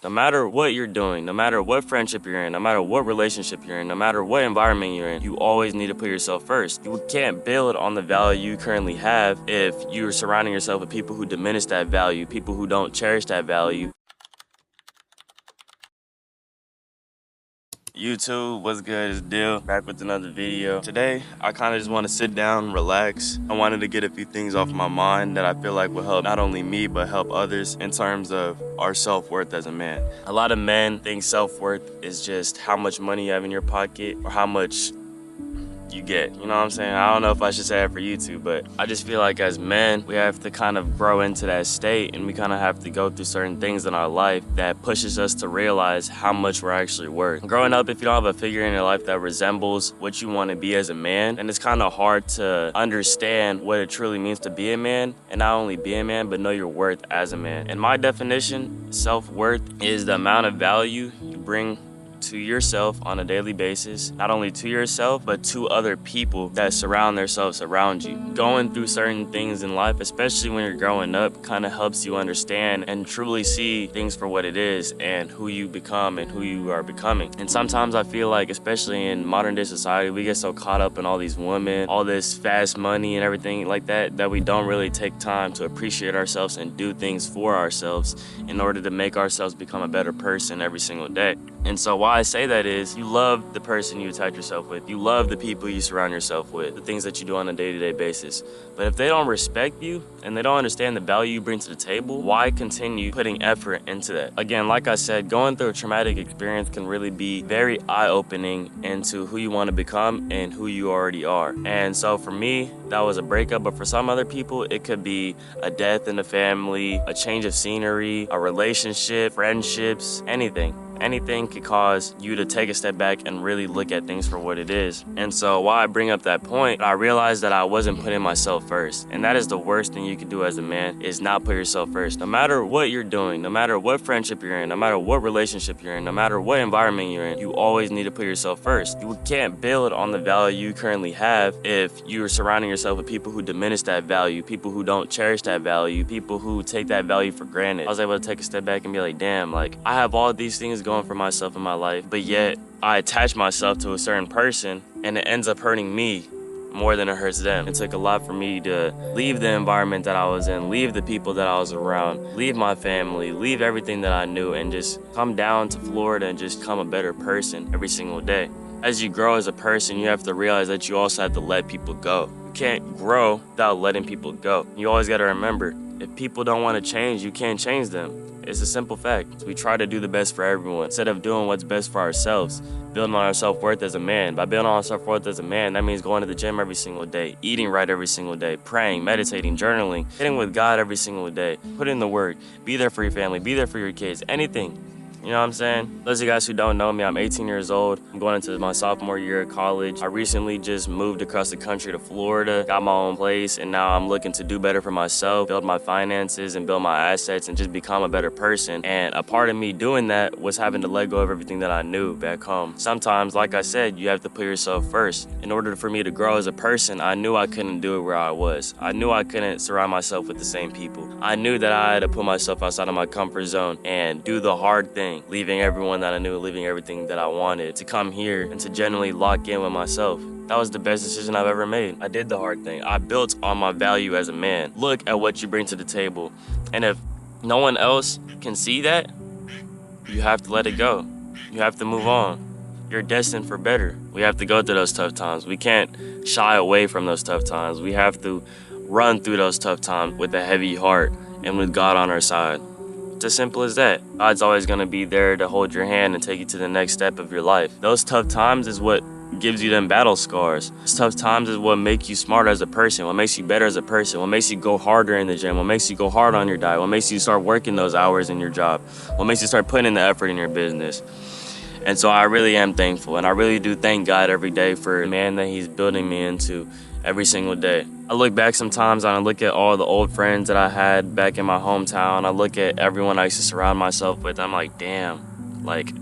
No matter what you're doing, no matter what friendship you're in, no matter what relationship you're in, no matter what environment you're in, you always need to put yourself first. You can't build on the value you currently have if you're surrounding yourself with people who diminish that value, people who don't cherish that value. YouTube, what's good? It's Dill, back with another video. Today, I kind of just want to sit down, relax. I wanted to get a few things off my mind that I feel like will help not only me, but help others in terms of our self-worth as a man. A lot of men think self-worth is just how much money you have in your pocket or how much you get, you know what I'm saying? I don't know if I should say it for YouTube, but I just feel like as men, we have to kind of grow into that state, and we kind of have to go through certain things in our life that pushes us to realize how much we're actually worth. Growing up, if you don't have a figure in your life that resembles what you want to be as a man, then it's kind of hard to understand what it truly means to be a man, and not only be a man, but know your worth as a man. In my definition, self-worth is the amount of value you bring to yourself on a daily basis, not only to yourself, but to other people that surround themselves around you. Going through certain things in life, especially when you're growing up, kind of helps you understand and truly see things for what it is and who you become and who you are becoming. And sometimes I feel like, especially in modern day society, we get so caught up in all these women, all this fast money and everything like that, that we don't really take time to appreciate ourselves and do things for ourselves in order to make ourselves become a better person every single day. And so why I say that is, you love the person you attach yourself with. You love the people you surround yourself with, the things that you do on a day-to-day basis. But if they don't respect you and they don't understand the value you bring to the table, why continue putting effort into that? Again, like I said, going through a traumatic experience can really be very eye-opening into who you want to become and who you already are. And so for me, that was a breakup, but for some other people, it could be a death in the family, a change of scenery, a relationship, friendships, anything. Anything could cause you to take a step back and really look at things for what it is. And so while I bring up that point, I realized that I wasn't putting myself first. And that is the worst thing you can do as a man, is not put yourself first. No matter what you're doing, no matter what friendship you're in, no matter what relationship you're in, no matter what environment you're in, you always need to put yourself first. You can't build on the value you currently have if you're surrounding yourself with people who diminish that value, people who don't cherish that value, people who take that value for granted. I was able to take a step back and be like, damn, like, I have all these things going for myself in my life, but yet I attach myself to a certain person and it ends up hurting me more than it hurts them. It took a lot for me to leave the environment that I was in, leave the people that I was around, leave my family, leave everything that I knew, and just come down to Florida and just become a better person every single day. As you grow as a person, you have to realize that you also have to let people go. You can't grow without letting people go. You always got to remember, if people don't want to change, you can't change them. It's a simple fact. We try to do the best for everyone instead of doing what's best for ourselves, building on our self-worth as a man. By building on our self-worth as a man, that means going to the gym every single day, eating right every single day, praying, meditating, journaling, getting with God every single day, put in the work, be there for your family, be there for your kids, anything. You know what I'm saying? Those of you guys who don't know me, I'm 18 years old. I'm going into my sophomore year of college. I recently just moved across the country to Florida, got my own place, and now I'm looking to do better for myself, build my finances and build my assets and just become a better person. And a part of me doing that was having to let go of everything that I knew back home. Sometimes, like I said, you have to put yourself first. In order for me to grow as a person, I knew I couldn't do it where I was. I knew I couldn't surround myself with the same people. I knew that I had to put myself outside of my comfort zone and do the hard thing. Leaving everyone that I knew, leaving everything that I wanted to come here and to genuinely lock in with myself. That was the best decision I've ever made. I did the hard thing. I built on my value as a man. Look at what you bring to the table. And if no one else can see that, you have to let it go. You have to move on. You're destined for better. We have to go through those tough times. We can't shy away from those tough times. We have to run through those tough times with a heavy heart and with God on our side. It's as simple as that. God's always gonna be there to hold your hand and take you to the next step of your life. Those tough times is what gives you them battle scars. Those tough times is what makes you smarter as a person, what makes you better as a person, what makes you go harder in the gym, what makes you go hard on your diet, what makes you start working those hours in your job, what makes you start putting in the effort in your business. And so I really am thankful, and I really do thank God every day for the man that he's building me into every single day. I look back sometimes and I look at all the old friends that I had back in my hometown. I look at everyone I used to surround myself with. I'm like, damn, like,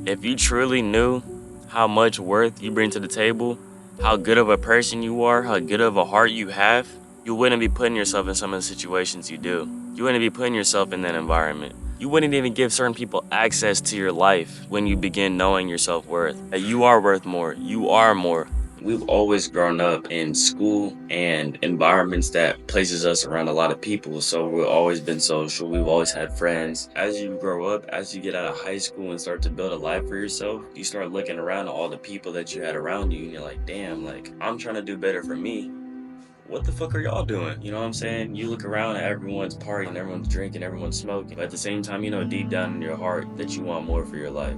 if you truly knew how much worth you bring to the table, how good of a person you are, how good of a heart you have, you wouldn't be putting yourself in some of the situations you do. You wouldn't be putting yourself in that environment. You wouldn't even give certain people access to your life when you begin knowing your self-worth. That you are worth more. You are more. We've always grown up in school and environments that places us around a lot of people. So we've always been social. We've always had friends. As you grow up, as you get out of high school and start to build a life for yourself, you start looking around at all the people that you had around you and you're like, damn, like I'm trying to do better for me. What the fuck are y'all doing? You know what I'm saying? You look around and everyone's partying, everyone's drinking, everyone's smoking. But at the same time, you know deep down in your heart that you want more for your life.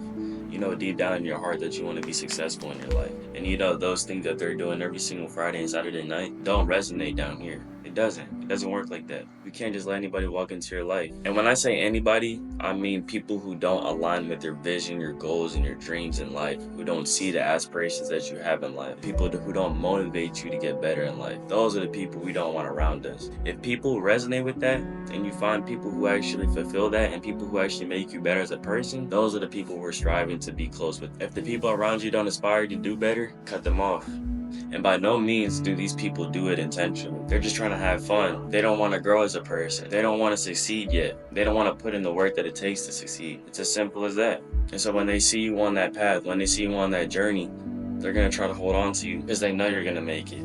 You know deep down in your heart that you want to be successful in your life. And you know those things that they're doing every single Friday and Saturday night don't resonate down here. It doesn't. It doesn't work like that. You can't just let anybody walk into your life. And when I say anybody, I mean people who don't align with your vision, your goals, and your dreams in life, who don't see the aspirations that you have in life, people who don't motivate you to get better in life. Those are the people we don't want around us. If people resonate with that, and you find people who actually fulfill that, and people who actually make you better as a person, those are the people we're striving to be close with. If the people around you don't aspire to do better, cut them off. And by no means do these people do it intentionally. They're just trying to have fun. They don't want to grow as a person. They don't want to succeed yet. They don't want to put in the work that it takes to succeed. It's as simple as that. And so when they see you on that path, when they see you on that journey, they're going to try to hold on to you because they know you're going to make it.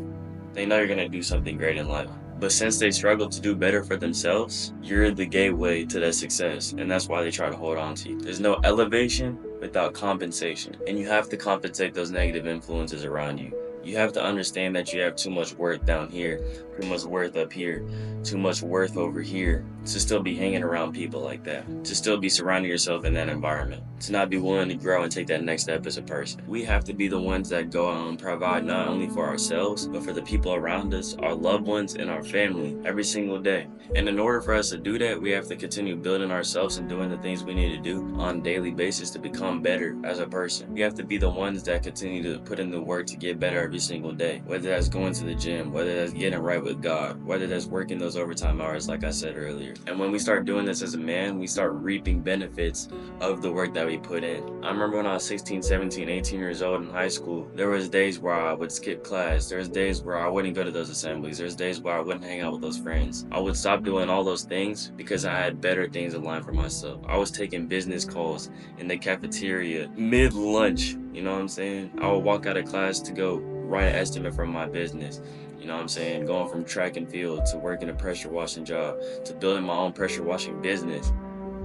They know you're going to do something great in life. But since they struggle to do better for themselves, you're the gateway to that success. And that's why they try to hold on to you. There's no elevation without compensation. And you have to compensate those negative influences around you. You have to understand that you have too much worth down here, too much worth up here, too much worth over here to still be hanging around people like that, to still be surrounding yourself in that environment, to not be willing to grow and take that next step as a person. We have to be the ones that go out and provide not only for ourselves, but for the people around us, our loved ones, and our family every single day. And in order for us to do that, we have to continue building ourselves and doing the things we need to do on a daily basis to become better as a person. We have to be the ones that continue to put in the work to get better every single day, whether that's going to the gym, whether that's getting right with God, whether that's working those overtime hours like I said earlier. And when we start doing this as a man, we start reaping benefits of the work that we put in. I remember when I was 16, 17, 18 years old in high school, there was days where I would skip class. There was days where I wouldn't go to those assemblies. There's days where I wouldn't hang out with those friends. I would stop doing all those things because I had better things in line for myself. I was taking business calls in the cafeteria mid-lunch, you know what I'm saying? I would walk out of class to go write an estimate from my business. You know what I'm saying? Going from track and field to working a pressure washing job to building my own pressure washing business.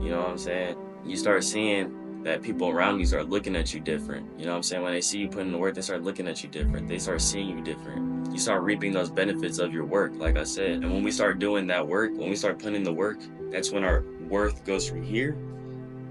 You know what I'm saying? You start seeing that people around you start looking at you different. You know what I'm saying? When they see you putting in the work, they start looking at you different. They start seeing you different. You start reaping those benefits of your work, like I said. And when we start doing that work, when we start putting in the work, that's when our worth goes from here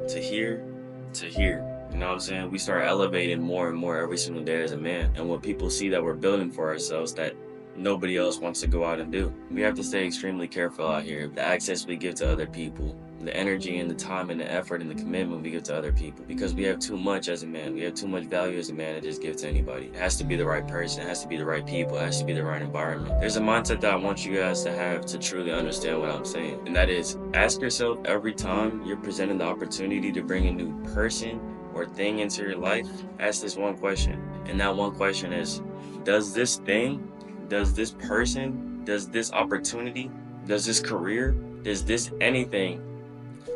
to here to here. You know what I'm saying? We start elevating more and more every single day as a man. And when people see that we're building for ourselves, that nobody else wants to go out and do. We have to stay extremely careful out here. The access we give to other people, the energy and the time and the effort and the commitment we give to other people, because we have too much as a man. We have too much value as a man to just give to anybody. It has to be the right person. It has to be the right people. It has to be the right environment. There's a mindset that I want you guys to have to truly understand what I'm saying. And that is, ask yourself every time you're presented the opportunity to bring a new person or thing into your life, ask this one question. And that one question is, does this thing, does this person, does this opportunity, does this career, does this anything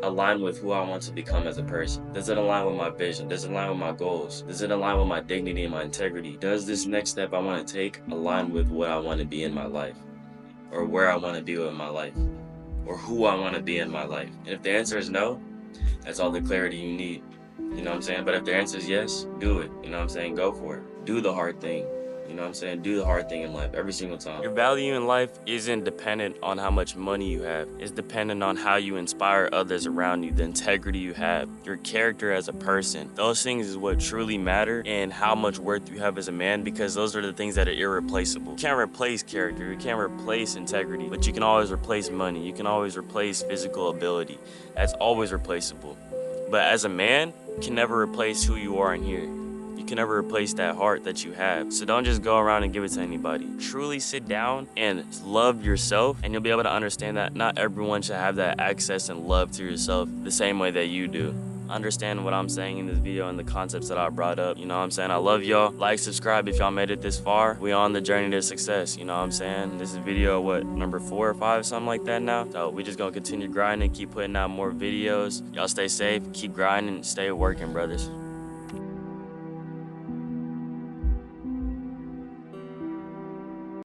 align with who I want to become as a person? Does it align with my vision? Does it align with my goals? Does it align with my dignity and my integrity? Does this next step I want to take align with what I want to be in my life? Or where I want to be with my life? Or who I want to be in my life? And if the answer is no, that's all the clarity you need. You know what I'm saying? But if the answer is yes, do it. You know what I'm saying? Go for it. Do the hard thing. You know what I'm saying? Do the hard thing in life every single time. Your value in life isn't dependent on how much money you have. It's dependent on how you inspire others around you, the integrity you have, your character as a person. Those things is what truly matter, and how much worth you have as a man, because those are the things that are irreplaceable. You can't replace character. You can't replace integrity, but you can always replace money. You can always replace physical ability. That's always replaceable. But as a man, you can never replace who you are in here. You can never replace that heart that you have. So don't just go around and give it to anybody. Truly sit down and love yourself, and you'll be able to understand that not everyone should have that access and love to yourself the same way that you do. understand what I'm saying in this video and the concepts that I brought up. You know what I'm saying? I love y'all. Like, subscribe if y'all made it this far. We on the journey to success. You know what I'm saying? This is video, what, number 4 or 5, something like that now. So we just gonna continue grinding, keep putting out more videos. Y'all stay safe, keep grinding, stay working, brothers.